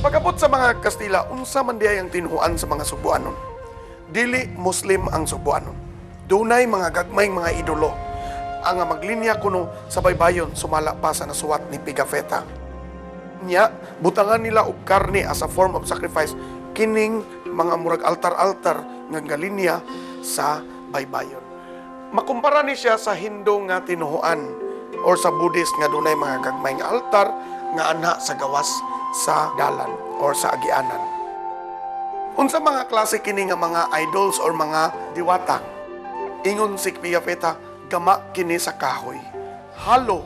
Pagabot sa mga Kastila, unsa man diay ang tinuhuan sa mga Cebuanon. Dili Muslim ang Cebuanon. Dunay mga gagmayng mga idolo. Ang maglinya kuno sa baybayon sumala pa sa nasuwat ni Pigafetta. Nya, butangan nila og karne as a form of sacrifice kining mga murag altar-altar nga galinya sa baybayon. Makumpara ni siya sa Hindu nga tinuhuan or sa Buddhist nga dunay mga gagmayng altar nga anha sa gawas sa dalan or sa agianan. Unsa mga klase kini nga mga idols or mga diwata? Ingon si Pigafetta, gama kini sa kahoy. Halo,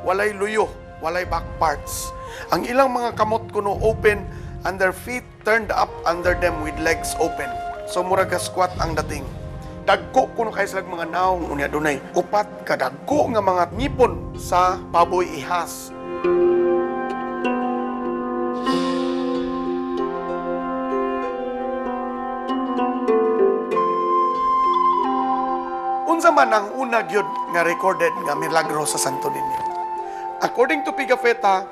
walay luyo, walay back parts. Ang ilang mga kamot kuno open and their feet turned up under them with legs open. So murag squat ang dating. Dagko kuno kay silang mga naong unya dunay upat ka dagko nga mga ngipon sa baboy ihas. Unsa man ang una gyud nga recorded nga milagro sa Santo Niño? According to Pigafetta,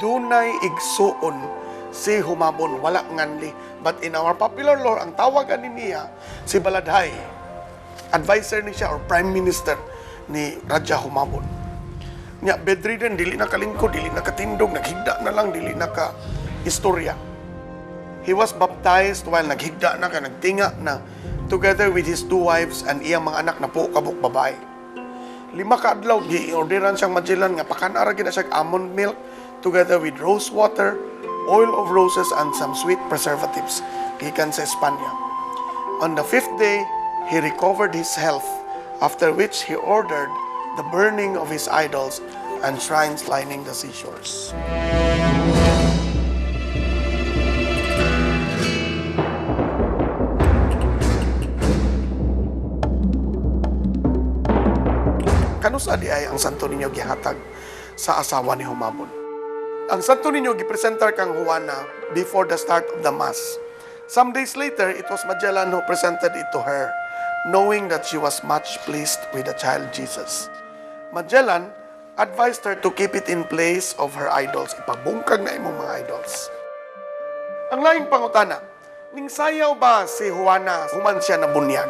dunay igsuon si Humabon, wala nganli. But in our popular lore, ang tawag ani niya si Baladhay. Advisor ni siya or prime minister ni Raja Humabon. Nya bedridden, dili na kalingkod, dili na katindog, naghigda na lang, dili na ka istorya. He was baptized while naghigda na ka, nagtinga na, together with his 2 wives and iyang mga anak na po kabuk babae. 5 ka adlaw, gi-orderan siyang Magellan nga pakanara gina siya almond milk together with rose water, oil of roses, and some sweet preservatives gikan sa Espanya. On the 5th day, he recovered his health, after which he ordered the burning of his idols and shrines lining the seashores. Kanusa di ay ang Santo Niño gihatag sa asawa ni Humabon? Ang Santo Niño gipresentar kang Juana before the start of the Mass. Some days later, it was Magellan who presented it to her, knowing that she was much pleased with the child Jesus. Magellan advised her to keep it in place of her idols. Ipabungkag na imong mga idols. Ang laing pangutana, ning sayaw ba si Juana human siya na bunyag?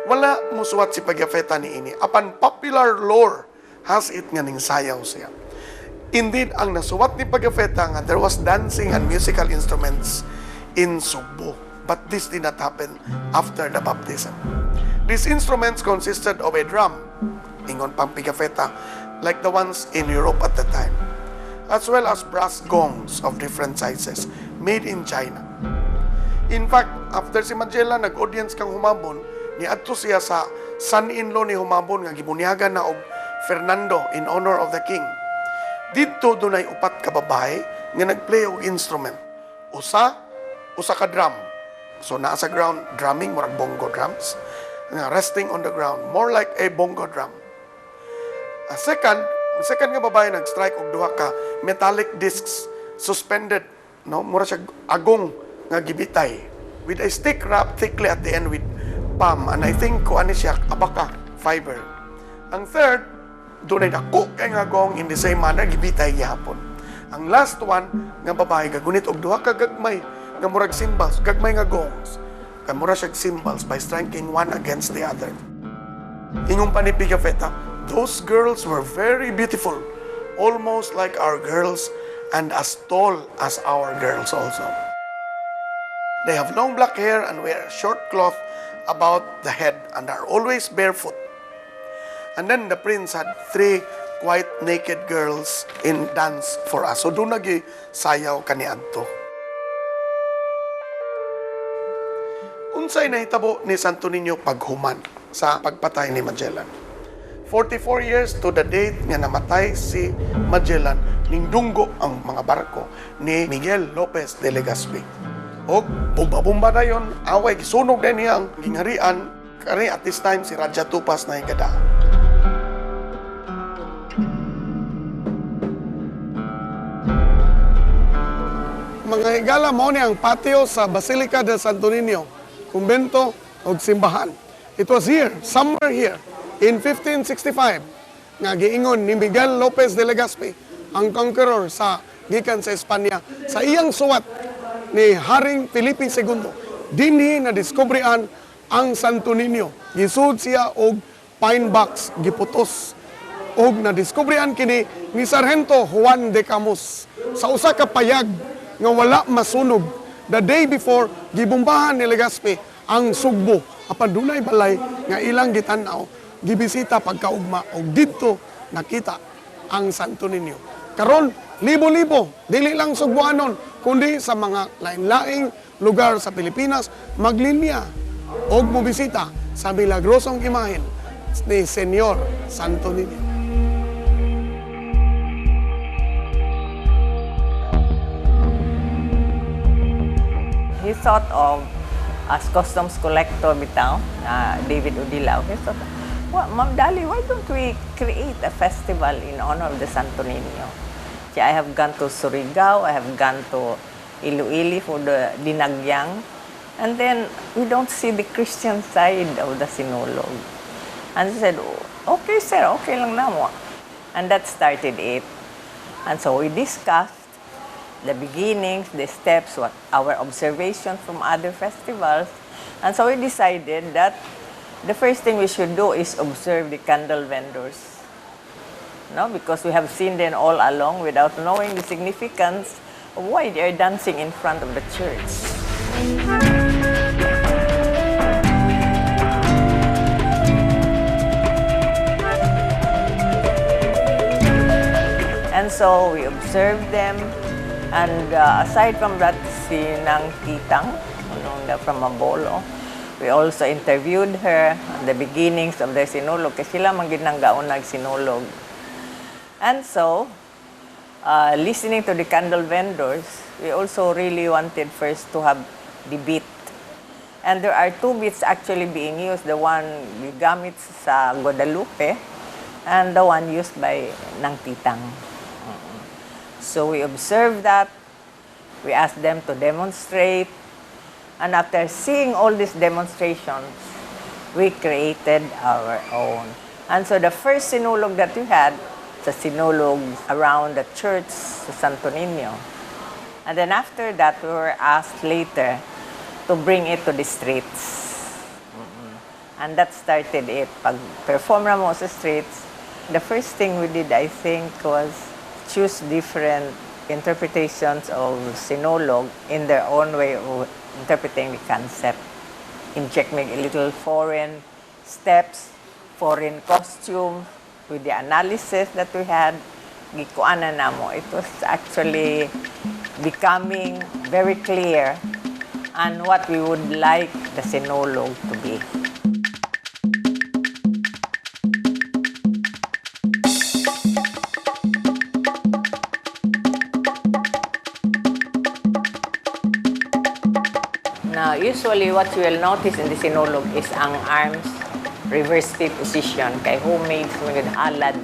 Wala musuwat si Pigafetta ni ini. Apan popular lore has it nga ning sayaw siya. Indeed, ang nasuwat ni Pigafetta nga there was dancing and musical instruments in Sugbo. But this did not happen after the baptism. These instruments consisted of a drum, ingon pang Pigafetta, like the ones in Europe at the time, as well as brass gongs of different sizes, made in China. In fact, after si Magellan nag-audience kang Humabon, niadto siya sa son-in-law ni Humabon nga gibunyagan na og Fernando in honor of the king. Dito dunay 4 ka babae nga nagplay og instrument. Usa ka drum. So naa sa ground drumming murag bongo drums. Nga resting on the ground, more like a bongo drum. A second nga babae nag-strike og 2 ka metallic discs suspended, no? Mura siya agong nga gibitay with a stick wrapped thickly at the end with palm, and I think kuan siya abaka fiber. Ang third, dunay dako kay nga gong in the same manner gibitay gihapon. Ang last one nga babae gagunit og 2 ka gagmay nga murag cymbals, gagmay nga gongs. Kay mura siya cymbals by striking one against the other. Ingon pa ni Pigafetta, those girls were very beautiful, almost like our girls and as tall as our girls also. They have long black hair and wear a short cloth about the head and are always barefoot. And then the prince had 3 quite naked girls in dance for us. So doon nagi sayaw kaniadto. Unsay nahitabo ni Santo Niño paghuman sa pagpatay ni Magellan. 44 years to the date nga namatay si Magellan, ning dunggo ang mga barko ni Miguel Lopez de Legazpi. O bumba-bumba na yun, away, gisunog na niya ang gingharian, kani at this time si Raja Tupas na higada. Mga higala, mo ni ang patio sa Basilica del Santo Niño, kumbento o simbahan. It was here, somewhere here, in 1565, nga giingon ni Miguel Lopez de Legazpi, ang conqueror sa gikan sa Espanya sa iyang suwat ni Haring Felipe II. Dinhi na diskubrihan ang Santo Niño. Gisud siya og pine box giputos og na diskubrihan kini ni Sargento Juan de Camus sa usa ka payag nga wala masunog. The day before gibombahan ni Legazpi ang Sugbo apan dunay balay nga ilang gitan-aw gibisita pagkaugma og didto nakita ang Santo Niño. Karon libo-libo dili lang Sugboanon kundi sa mga lain-laing lugar sa Pilipinas maglinya og mobisita sa milagrosong imahen ni Señor Santo Niño. He thought of as customs collector bitaw, David Odilao. He thought, well, Ma'am Dali, why don't we create a festival in honor of the Santo Niño? I have gone to Surigao, I have gone to Iloilo for the Dinagyang, and then we don't see the Christian side of the Sinulog. And he said, okay sir, okay lang na mo. And that started it. And so we discussed the beginnings, the steps, what our observation from other festivals. And so we decided that the first thing we should do is observe the candle vendors. No, because we have seen them all along without knowing the significance of why they are dancing in front of the church. And so we observed them, and aside from that, si Nang Titang from Mabolo, we also interviewed her at the beginnings of the Sinulog, kasi sila man gid nang gaon nag-Sinulog. And so, listening to the candle vendors, we also really wanted first to have the beat. And there are two beats actually being used, the one gamit sa Guadalupe and the one used by Nang Titang. So we observed that, we asked them to demonstrate, and after seeing all these demonstrations, we created our own. And so the first Sinulog that we had, sa Sinulog around the church sa Santo Niño. And then after that, we were asked later to bring it to the streets. And that started it. Pag-perform na mo sa streets, the first thing we did, I think, was choose different interpretations of Sinulog in their own way of interpreting the concept. Inject me a little foreign steps, foreign costume, with the analysis that we had, gikuanan na mo. It was actually becoming very clear on what we would like the Sinulog to be. Now, usually what you will notice in the Sinulog is ang arms reverse P position, kay homemade, alad.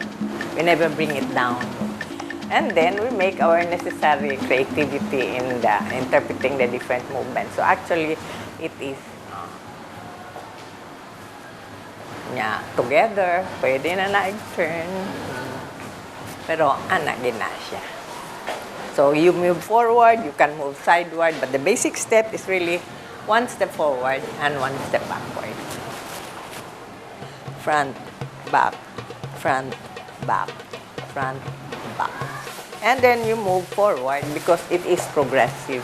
We never bring it down. And then we make our necessary creativity in the interpreting the different movements. So actually, it is together, pwede na na-turn. Pero anak din na siya. So you move forward, you can move sideward, but the basic step is really one step forward and one step backward. Front, back, front, back, front, back. And then you move forward because it is progressive.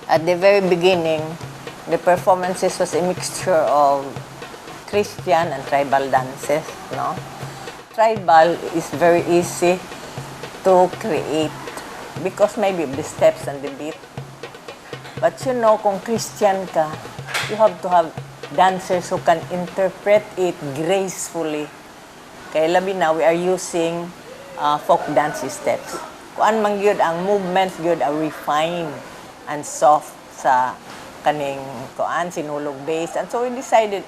At the very beginning, the performances was a mixture of Christian and tribal dances, no? Tribal is very easy to create because maybe of the steps and the beat. But you know, kung Christian ka, you have to have dancers who can interpret it gracefully. Kaya labi na, we are using folk dance steps. Kuan man gyud ang movements gyud are refined and soft sa kaning kuan Sinulog base. And so we decided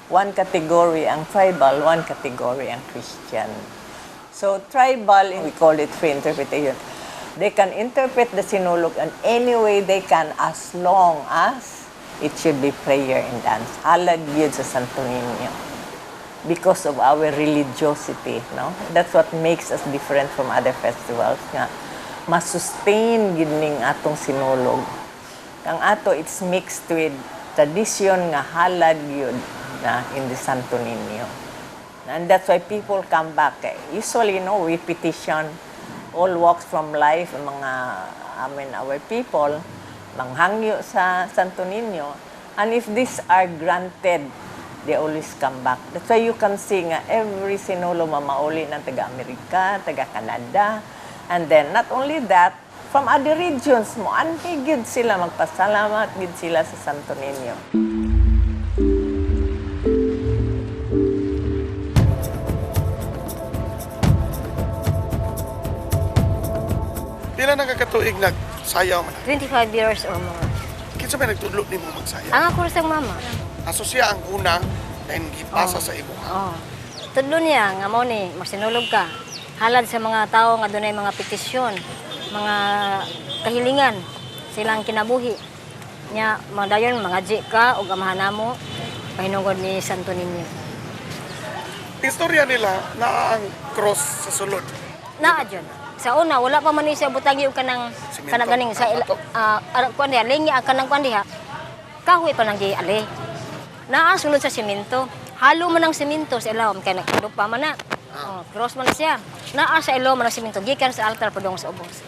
one category ang tribal, one category ang Christian. So tribal, we call it free interpretation. They can interpret the Sinulog in any way they can as long as it should be prayer and dance. Halad yun sa Santo Niño. Because of our religiosity, no? That's what makes us different from other festivals. Nga, masustain gid ning atong sinulog. Ang ato, it's mixed with tradition nga halad yun na in the Santo Niño. And that's why people come back. Usually, we petition all walks from life, our people, manghangyo sa Santo Niño. And if these are granted, they always come back. That's why you can see nga every sinulo mamauli ng taga-Amerika, taga-Canada. And then, not only that, from other regions mo, anhigid sila, magpasalamat gid sila sa Santo Niño. Pila nagkakatuig nagsayaw man? 25 years or more. Kinsa may nagtudlo nimo magsayaw? Ang ako sa mama. Aso siya ang una na gipasa sa imo. Oo. Tudlo niya nga mo ni masinulog ka. Halad sa mga tao nga dunay mga petisyon, mga kahilingan silang kinabuhi. Nya madayon mga ji ka ug amahan namo pahinungod ni Santo Niño. Istorya nila na ang cross sa sulod. Naa dyan. Sa una wala pa man ni siya butagi og kanang ganing sa kuan diha lingi ang kanang kuan diha. Kahoy pa nang giali. Naa sulod sa semento. Halo man ang semento sa ilaw kay nagdupa man na. Cross man siya. Naa sa ilaw man ang semento gikan sa altar padong sa ubos.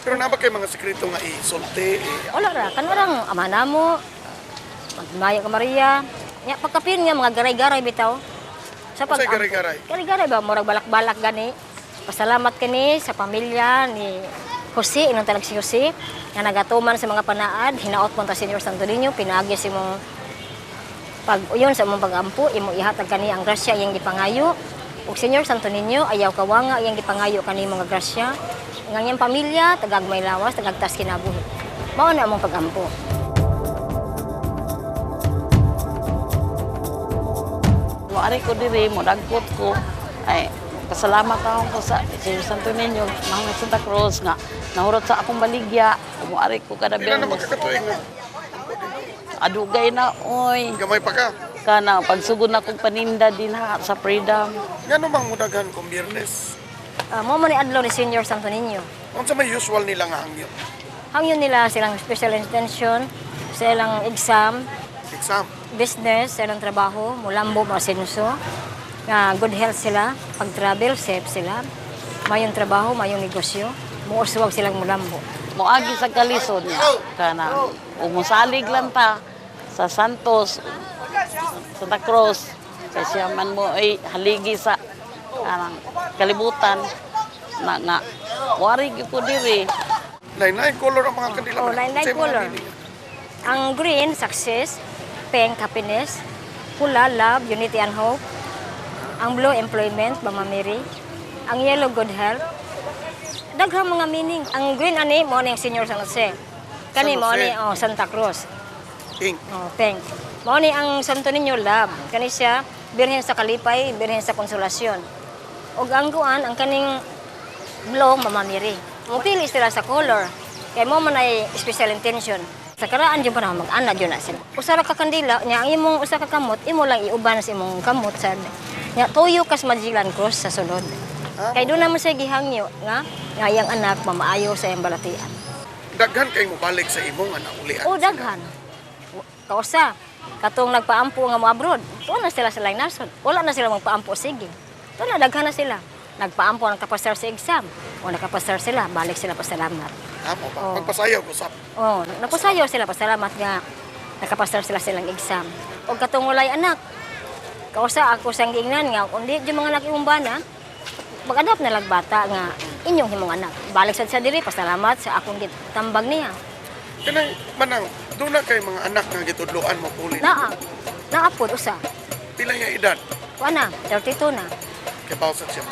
Pero naba kay mga sekreto nga isulti. Wala ra kanang ama namo. Magmaya ka Maria. Nya pagkapin nga mga garay-garay bitaw. Sa Sa garay-garay. Garay-garay ba murag balak-balak gani. Pasalamat kini sa pamilya ni Jose, inong talag si Jose, na nagatuman sa mga panaad, hinaot mo ta Señor Santo Niño, pinagi si mong pag-uyon sa mong pag-ampo, imo ihatag kani ang grasya iyang gipangayo. Ug Señor Santo Niño, ayaw kawanga iyang gipangayo kani mga grasya. Ang iyang pamilya, tagag may lawas, tagagtas kinabuhi. Mao na among pag-ampo. Ari ko diri mo dagkot ko ay pasalamat ako sa Señor Santo Niño, mga Santa Cruz nga nahurot sa akong baligya, umuari ko kada Pila na Biyernes. magkakatuig na? Adugay na oy. Gamay pa ka. Kana pagsugod na kong paninda din ha sa Freedom. Ngano mang mudagan kung Biyernes? Mo man ni adlaw ni Señor Santo Niño. Unsa may usual nila nga hangyo? Hangyon nila silang special intention, silang exam, business, silang trabaho, mulambo, masinso. Good health sila, pag-travel, safe sila. Mayong trabaho, mayong negosyo. Muuswag silang mulambo. Moagi sa kalisod niya. Kana umusalig lang ta sa Santos, Santa Cruz. Kaya siya man mo ay haligi sa kalibutan na nga wari ko diri. Lain-lain color ang mga kanila. Lain-lain color. Ang green, success. Pink, happiness. Pula, love, unity and hope. Ang blue, employment, mamamiri. Ang yellow, good health. Daghang mga meaning. Ang green ani mo ni Señor San Jose. Kani mo ni Santa Cruz. Pink. Pink. Mo ni ang Santo Niño love. Kani siya Birhen sa Kalipay, Birhen sa Konsolasyon. Og ang kuan ang kaning blue mamamiri. Mo pili sila sa color. Kay mo man ay special intention. Sa karaan yung panahon mag-ana yun na sila. Usa ra ka kandila nya ang imong usa ka kamot imo lang iuban sa imong kamot sad. Nya tuyo kas Magellan Cross sa sulod. Kay doon naman siya gihangyo nga iyang anak mamaayo sa iyang balatian. Daghan kay mo balik sa imong anak ulian. Daghan. Kausa katong nagpaampo nga mo abroad. Tuwa na sila sa lain nasod. Wala na sila magpaampo sige. Tuwa na daghan na sila. Nagpaampo nakapasar sa exam. O nakapasar sila, balik sila pasalamat. Amo ba? Magpasayaw ko sa. Napasayaw sila pasalamat nga nakapasar sila silang exam. O katong walay anak. Kausa ako sang giingnan nga kundi di mga anak imong bana mag-adapt na lagbata nga inyong himong anak. Balik sad sa diri pasalamat sa akong tambag niya. Kanang manang doon na kay mga anak nga gitudloan mo puli. Naapod usa. Pila nga edad? Kuana, 32 na. Kay bawsat siya.